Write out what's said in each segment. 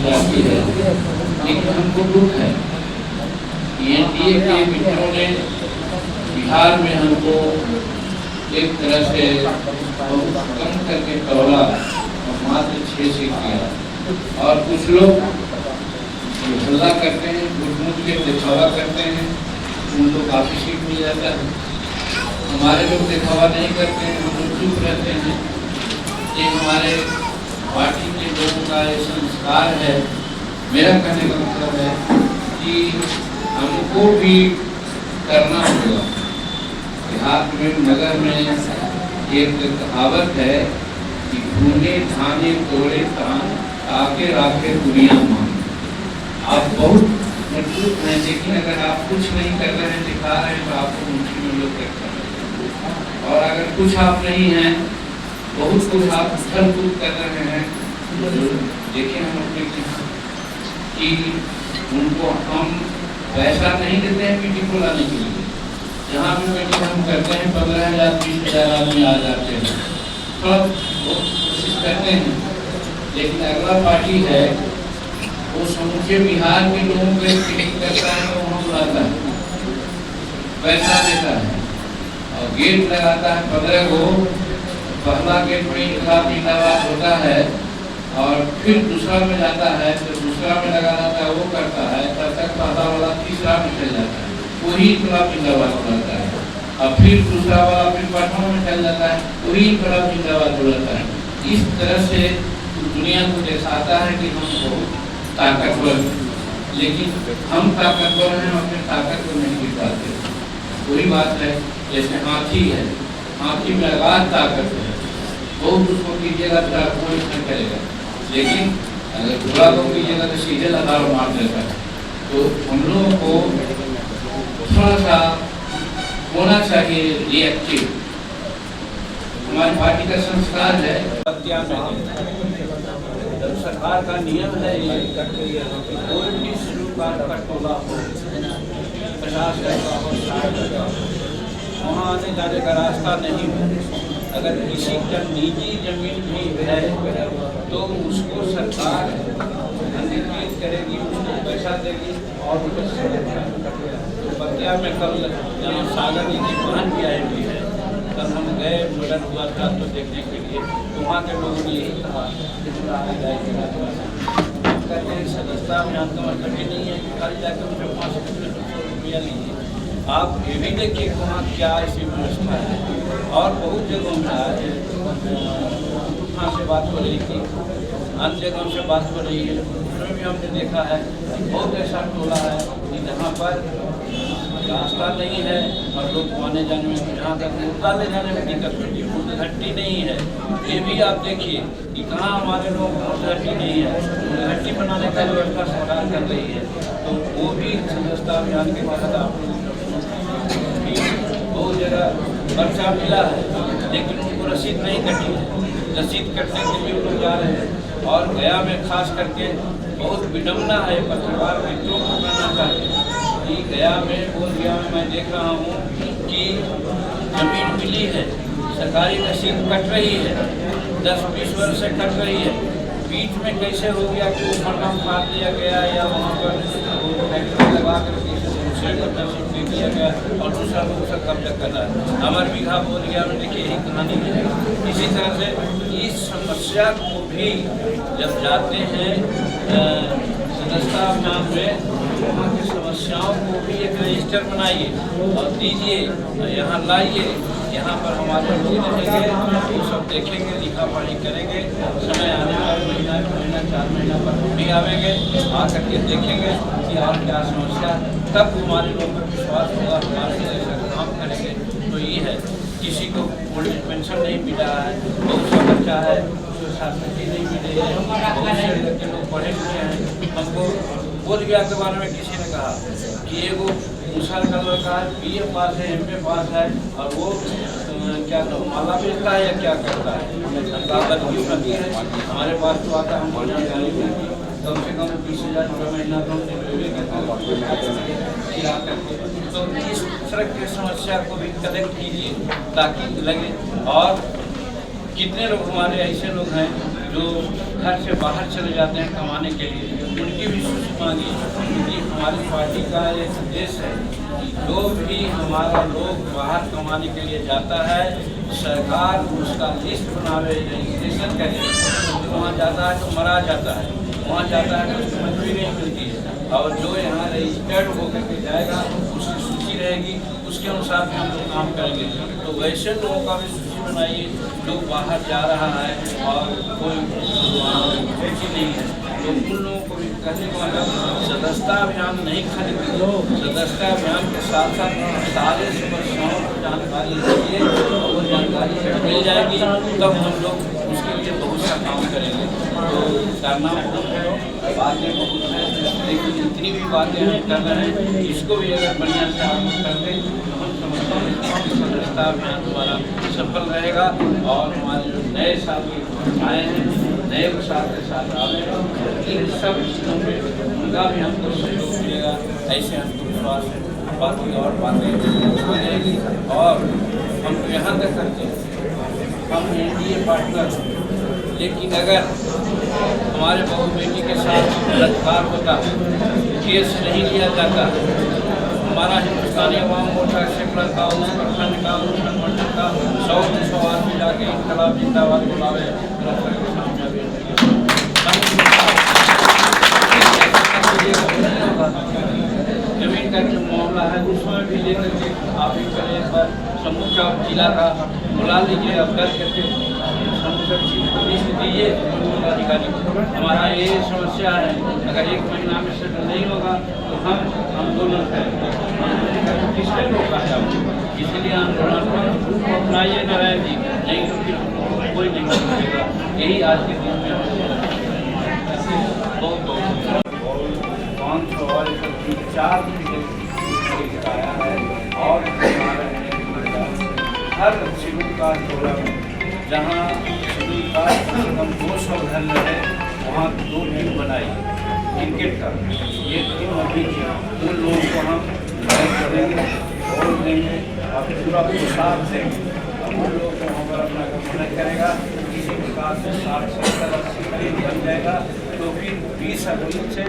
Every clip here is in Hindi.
जाती है, लेकिन हमको दुख है कि एनडीए के मित्रों ने बिहार में हमको एक तरह से बहुत कम करके तौला और मात्र 6 से किया। और कुछ लोग हल्ला करते हैं, झूठ के दिखावा करते हैं, उनको काफ़ी सीट मिल जाता है। हमारे लोग दिखावा नहीं करते हैं, हम लोग चुप रहते हैं। ये हमारे पार्टी के लोगों का ये संस्कार है। मेरा कहने का मतलब है कि हमको भी करना होगा। देहात में, नगर में एक कहावत है कि ढूंढे ठाने तोड़े तान आके राखे दुनिया मान। आप बहुत मजबूत हैं, लेकिन अगर आप कुछ नहीं कर रहे हैं, दिखा रहे हैं, तो आपको मुट्ठी में लोग रखते हैं। और अगर कुछ आप नहीं हैं, बहुत कुछ आप उछल कूद कर रहे हैं, देखिए हम अपने कि उनको हम पैसा नहीं देते हैं मीटिंग को लाने के लिए। जहाँ भी मीटिंग हम करते हैं 15,000 20,000 आदमी आ जाते हैं, सब कोशिश करते हैं। लेकिन अगला पार्टी है वो समूचे बिहार के लोगों को मीटिंग करता है, तो वहाँ बुलाता है, पैसा देता है और गेट लगाता है 15 को। पहला गेट में इनकलाब जिंदाबाद होता है और फिर दूसरा में जाता है, तो दूसरा में लगा जाता है, वो करता है, तब तक पहला वाला तीसरा में चल जाता है, वही इनकलाब जिंदाबाद हो जाता है। और फिर दूसरा वाला फिर पटना में चल जाता है, वही इनकलाब जिंदाबाद हो जाता है। इस तरह से दुनिया को दिखाता है कि हम बहुत ताकतवर हैं, लेकिन हम ताकतवर हैं, अपने ताकत को नहीं दिखाते। वही बात है जैसे हाथी है, हाथी में अगाध ताकत है, बहुत उसको कीजिएगा तो आपको नहीं करेगा, लेकिन अगर घोड़ा को कीजिएगा तो सीधे लगा मार देता है। तो हम लोगों को थोड़ा सा होना चाहिए रिएक्टिव। हमारी पार्टी का संस्कार है। सरकार का नियम है कोई भी शुरुआत का टोला हो, 50 का हो, 60 का हो, वहाँ आने जाने का रास्ता नहीं है। अगर किसी का निजी जमीन भी है तो उसको सरकार अंगीकृत करेगी, उसको पैसा देगी और बतिया में कल जहाँ सागर जी की बहन भी आई हुई है, कल हम गए, मर्डर हुआ था तो देखने के लिए, तो वहाँ के लोगों ने यही कहा कहते हैं सदस्यता अभियान का मतलब ये नहीं है कि खाली जाकर उनसे 500 रुपया लीजिए। आप ये भी देखिए वहाँ क्या ऐसी व्यवस्था है। और बहुत जगहों में वहाँ से बात हो रही थी, अन्य जगहों से बात हो रही है, उसमें भी हमने देखा है बहुत ऐसा टोला है कि जहाँ पर रास्ता नहीं है और लोग आने जाने में, जहाँ तक मुद्दा ले जाने में दिक्कत होती है, मुद्दघट्टी नहीं है। ये भी आप देखिए कि कहाँ हमारे लोग मुद्दघट्टी नहीं है, मुद्दघट्टी बनाने का व्यवस्था सरकार कर रही है। तो वो भी सदस्यता अभियान के तहत आप बहुत जगह पर्चा मिला है, लेकिन उनको रसीद नहीं कटी है। रसीद कटने के लिए लोग जा रहे हैं। और गया में खास करके बहुत विडम्बना है, पत्रकार मित्रों को कहना चाहिए कि गया में, बोल गया में मैं देख रहा हूँ कि जमीन मिली है, सरकारी रसीद कट रही है, 10-20 वर्ष से कट रही है। बीच में कैसे हो गया कि वो मरना मार दिया गया या वहाँ पर फैक्ट्री लगा कर दूसरे को तस्वीर दे दिया गया और दूसरा लोग उसका कब्जा कर रहा है। अमर बीघा बोल गया में देखिए यही कहानी है। इसी तरह से इस समस्या को भी जब जाते हैं सदस्यता अभियान में, वहाँ की समस्याओं को भी एक रजिस्टर बनाइए और दीजिए, यहाँ लाइए, यहाँ पर हमारे लोग रहेंगे, वो सब देखेंगे, लिखा पढ़ी करेंगे। समय आने वाले महीना 4 महीना पर हम भी आवेंगे, आकर के देखेंगे कि और क्या समस्या, तब हमारे लोगों को विश्वास होगा, हमारे जैसा काम करेंगे। तो ये है, किसी को ओल्ड पेंशन नहीं मिला है, बहुत सा बच्चा है उसको छात्रवृत्ति नहीं मिली है, बहुत से लड़के लोग पढ़े लिखे हैं। हमको बोध गया के बारे में किसी ने कहा कि एगो मुसल का लड़का है, BA पास है, MA पास है, और वो क्या माला बेचता है या क्या करता है, हमारे पास तो आता हम कम से कम 20,000 रुपये महीना तो तो इस तरह की समस्या को भी कलेक्ट कीजिए ताकि लगे। और कितने लोग हमारे ऐसे लोग हैं जो घर से बाहर चले जाते हैं कमाने के लिए, उनकी भी सूची मांगी। क्योंकि हमारी पार्टी का एक उद्देश्य है कि जो भी हमारा लोग बाहर कमाने के लिए जाता है, सरकार उसका लिस्ट बनावे, रजिस्ट्रेशन करे। वहाँ जाता है तो मरा जाता है, वहाँ जाता है तो उसको मंजूरी नहीं मिलती है। और जो यहाँ रजिस्टर्ड होकर के जाएगा उसकी सूची रहेगी, उसके अनुसार भी हम लोग काम करेंगे। तो वैसे लोगों का भी सूची बनाइए जो बाहर जा रहा है और कोई सूची नहीं है, तो उन लोगों को भी कहने का मतलब सदस्यता अभियान नहीं खरीदे। सदस्यता अभियान के साथ साथ सारे समस्याओं को जानकारी दीजिए, वो जानकारी मिल जाएगी तब हम लोग उसके लिए बहुत सा काम करेंगे। तो करना बहुत है, बातें बहुत हैं, लेकिन जितनी भी बातें हम कर रहे हैं इसको भी अगर बढ़िया से आगे कर दें तो हम समझते हैं कि सदस्यता अभियान हमारा सफल रहेगा। और हमारे जो नए साथी आए हैं, नए प्रसाद के साथ आ रहे हैं, इन सब चीज़ों में उनका भी हमको सहयोग मिलेगा, ऐसे हमको विश्वास है। बाकी और बातें हो जाएगी। और हम यहाँ तक करते हैं हम एनडीए पार्टनर, लेकिन अगर हमारे बहू बेटी के साथ बलात्कार होता, केस नहीं लिया जाता, हमारा हिंदुस्तानी अवाम मोर्चा सेक्टर का, उस प्रखंड का, उस संगठन का 100 आदमी जाके इनकलाब जिंदाबाद बुलावे, जमीन का जो मामला है उसमें भी लेकर के आप एक बार समूचा जिला का बुला लीजिए, अवगत करके समूचा लिस्ट दीजिए अधिकारी को। हमारा ये समस्या है, अगर 1 महीना में सेटल नहीं होगा तो हम आंदोलन करेंगे। किसने रोका है आपको? इसीलिए आंदोलन अपनाइए नारायण जी, नहीं तो फिर कोई नहीं करेगा। यही आज के दिन में बहुत 4 आया है। और हर शिविर का टोला में जहाँ शिविर का कम 200 घर है वहाँ 2 टीम बनाई क्रिकेट का। ये टीम अभी उन लोगों को हम करेंगे और देंगे और पूरा प्रोत्साहन देंगे। उन लोगों को वहाँ पर अपना मदद करेगा। किसी प्रकार से 60-70-80 करीब बन जाएगा तो फिर 20 अप्रैल से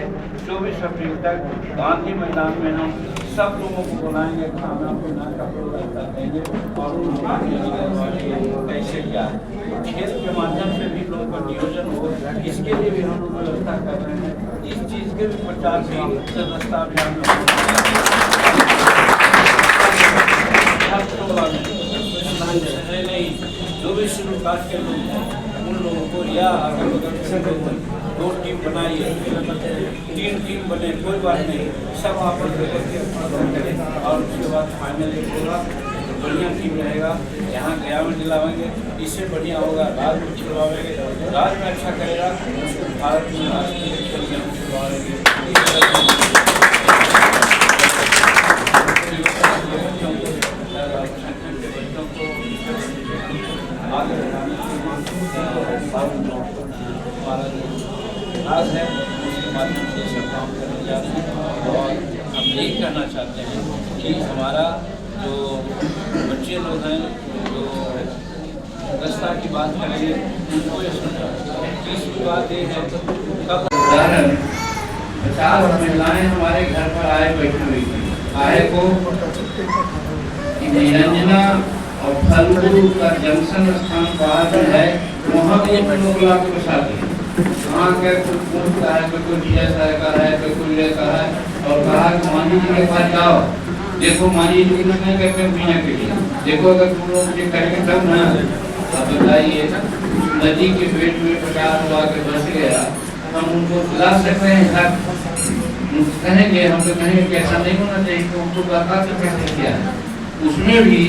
24 अप्रैल तक गांधी मैदान में हम सब लोगों को बुलाएंगे, खाना पीना का व्यवस्था देंगे और कैसे क्या है खेल के माध्यम से भी लोगों का नियोजन हो, इसके लिए भी हम लोग व्यवस्था कर रहे हैं। इस चीज़ के भी प्रचार भी सदस्यता अभियान में नहीं, जो भी शुरू काट के लोग हैं उन लोगों को या अगर बगल 2 टीम बनाइए, 3 टीम बने, कोई बात नहीं, सब आपस में करें और उसके बाद फाइनल होगा तो बढ़िया टीम रहेगा। यहाँ गया में दिलावेंगे, इससे बढ़िया होगा राज में खिलवाएंगे, राज में अच्छा करेगा उसको भारत में राष्ट्रीय खेल में खिलवाएंगे। बच्चों को आगे बढ़ाने हमारा जो राज है उसके माध्यम से सब काम करने जा रहे हैं। और हम यही कहना चाहते हैं कि हमारा जो बच्चे लोग हैं जो दस्ता की बात करेंगे उनको ये समझा। तीसरी बात ये है कब 50 महिलाएं हमारे घर पर आए बैठी हुई थी। आए को निरंजना और फलगु का जंक्शन स्थान बाहर में है, वहाँ भी लोग ला के बसाते हैं। वहाँ के पूछता है कोई DSI का है, कोई का है और कहा कि मानी जी के पास जाओ, देखो मानी जी नहीं कहते पीने के लिए, देखो अगर तुम लोग मुझे करेंगे तब ना। अब बताइए नदी के पेट में 50 लोग आके बस गया, हम उनको ला सकते हैं? कहेंगे हम तो कहेंगे कि ऐसा नहीं होना चाहिए, तो उनको बता सकते क्या है। उसमें भी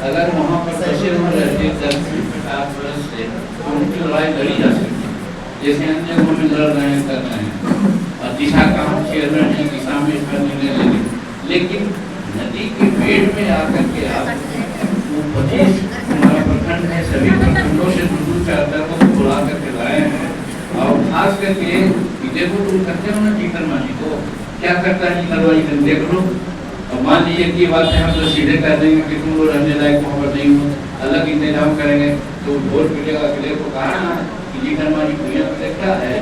अगर वहाँ पर बसे हुए रहते 10-50 वर्ष से तो उनकी लड़ाई लड़ी जा सकती है, जैसे अन्य लोग लड़ रहे हैं कर रहे हैं। और दिशा का हम चेयरमैन हैं, दिशा में इसका निर्णय लेंगे, लेकिन नदी के पेट में आकर के आप 25 हमारा प्रखंड है, सभी प्रखंडों से दूर चाहता को बुला करके लाए हैं। और खास करके देखो तुम करते हो ना टीकर मानी को क्या करता है, निकलवाई कर देख लो। और मान लीजिए कि बात है हम तो सीधे कर देंगे कि तुम लोग रहने लायक वहाँ पर नहीं हो, अलग इंतजाम करेंगे तो वोट मिलेगा। अगले को कहा ना कि जिधर हमारी भूमिया देखता है,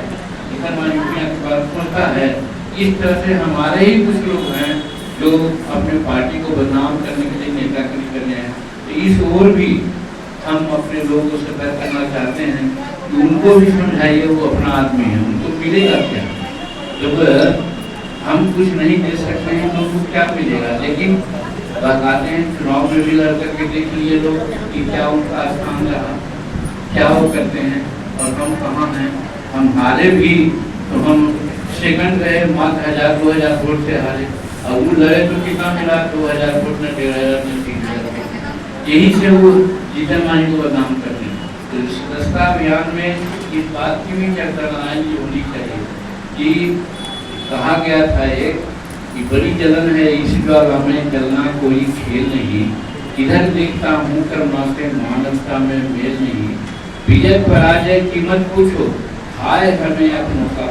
जिधर हमारी भूमिया की बात सुनता है। इस तरह से हमारे ही कुछ लोग हैं जो अपने पार्टी को बदनाम करने के लिए नेतागिरी कर रहे हैं। तो इस ओर भी हम अपने लोगों को सतर्क करना चाहते हैं कि उनको भी समझाइए वो अपना आदमी है, उनको मिलेगा क्या? जब हम कुछ नहीं दे सकते हैं तो उनको क्या मिलेगा? लेकिन बताते हैं चुनाव में भी लड़ करके देख लिए लोग कि क्या उनका स्थान रहा, क्या वो करते हैं और हम कहाँ हैं। हम हारे भी तो हम सेकंड रहे, मात्र 1000-2000 वोट से हारे, और वो लड़े तो कितना मिला? 2000 वोट में 1500 में 3000। यही से वो जीतन मानी को बदनाम करते हैं। तो सदस्यता अभियान में इस बात की भी चर्चा होनी चाहिए कि कहा गया था एक कि बड़ी जलन है इस बार हमें जलना कोई खेल नहीं, इधर देखता हूँ कर्मा से मानवता में मेल नहीं, विजय पराजय कीमत पूछो, हाय हमें अपनों का।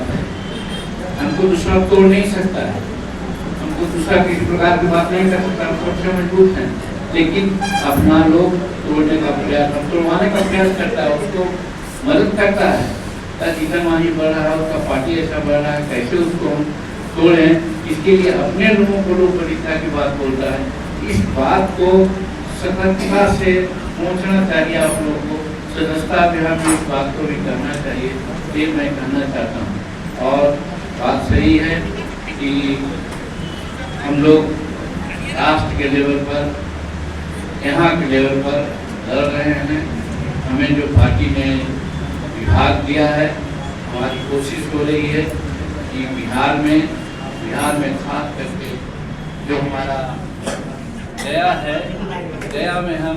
हमको दूसरा तोड़ नहीं सकता है, हमको दूसरा किसी प्रकार की बात नहीं कर सकता, हम सबसे मजबूत हैं, लेकिन अपना लोग तोड़ने का प्रयास, तोड़वाने का प्रयास करता है, उसको मदद करता है ताकि मानी बढ़ रहा है, उसका पार्टी ऐसा बढ़ रहा है, कैसे उसको हम तोड़ें। इसके लिए अपने लोगों को लोग परीक्षा की बात बोलता है। इस बात को सतर्कता से पहुँचना चाहिए, आप लोगों को सदस्यता अभियान में इस बात को भी करना चाहिए, ये मैं कहना चाहता हूँ। और बात सही है कि हम लोग राष्ट्र के लेवल पर, यहाँ के लेवल पर लड़ रहे हैं। हमें जो पार्टी ने विभाग दिया है, हमारी कोशिश हो रही है कि बिहार में खास करके जो हमारा गया है, गया में हम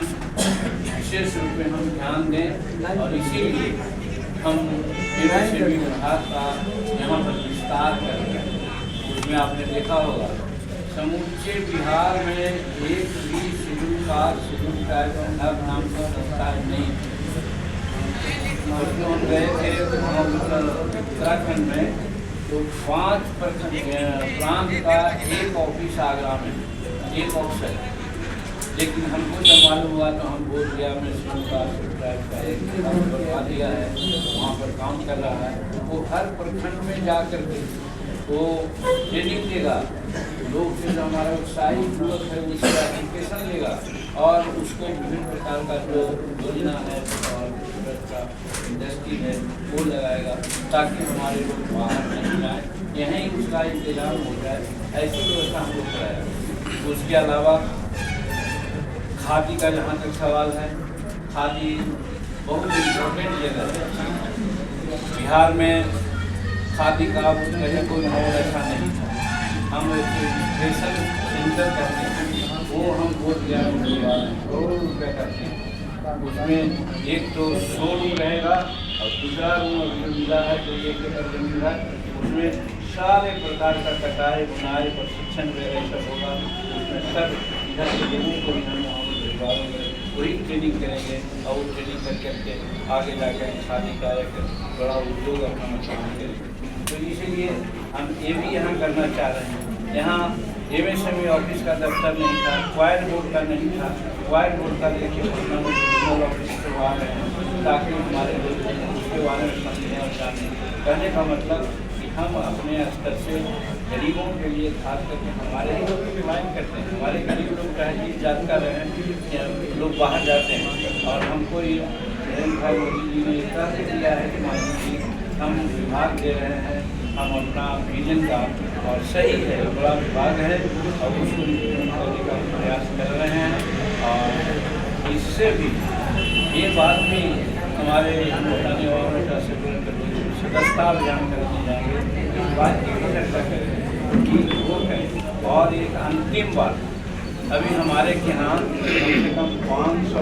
विशेष रूप में हम ध्यान दें, और इसीलिए हम विभाग का यहाँ पर विस्तार कर रहे हैं। उसमें आपने देखा होगा समूचे बिहार में एक भी शेड्यूल कार्यक्रम नाम का संस्था नहीं। हम गए थे उत्तराखंड में, तो 5% प्रांत का एक ऑफिस आगरा में, एक ऑफिसर, लेकिन हमको जब मालूम हुआ तो हम बोल दिया में एक बनवा दिया है, वहाँ पर काम कर रहा है। वो हर प्रखंड में जा कर के वो ट्रेनिंग देगा, लोग फिर हमारा उत्साहित लोग है उसका एप्लीकेशन लेगा और उसको विभिन्न प्रकार का जो योजना है और इंडस्ट्री है वो लगाएगा, ताकि हमारे लोग बाहर नहीं जाए, यहीं उसका इंतजाम हो जाए, ऐसी व्यवस्था हम लोग कराएगा। उसके अलावा खादी का जहाँ तक सवाल है, खादी बहुत इम्पोर्टेंट जगह है। बिहार में खादी का कहीं कोई माहौल ऐसा नहीं था। हम फैशन सेंटर करते हैं, वो हम बहुत करोड़ों रुपये करते हैं। उसमें एक तो शोरूम रहेगा और दूसरा रूम मिला है जो 1 एकड़ जमीन है, उसमें सारे प्रकार का कटाई बुनाई प्रशिक्षण वगैरह सब होगा। उसमें सब इधर के लोगों को भी हम वही ट्रेनिंग करेंगे और वो ट्रेनिंग करके आगे जाकर शादी का एक बड़ा उद्योग अपना करेंगे। तो इसीलिए हम ये भी यहाँ करना चाह रहे हैं। यहाँ MSME ऑफिस का दफ्तर नहीं था, क्वायर बोर्ड का नहीं था, क्वायर बोर्ड का देखिए रीजनल ऑफिस करवा रहे हैं, ताकि हमारे लोग उसके बारे में समझें और जानें। कहने का मतलब कि हम अपने स्तर से गरीबों के लिए खास करके हमारे ही लोग डिमांड करते हैं। हमारे गरीब लोग चाहे चीज जानता रहे, लोग बाहर जाते हैं और हमको नरेंद्र भाई मोदी जी ने इस तरह से दिया है कि मान लीजिए हम विभाग दे रहे हैं, हम अपना विजन का, और सही है बड़ा विभाग है और उसको करने का प्रयास कर रहे हैं। और इससे भी ये बात भी हमारे हिंदुस्तानी और सदस्यता अभियान करने जाएंगे, इस बात की भी चर्चा करें कि वो करें। और एक अंतिम बात, अभी हमारे के यहाँ कम से कम 500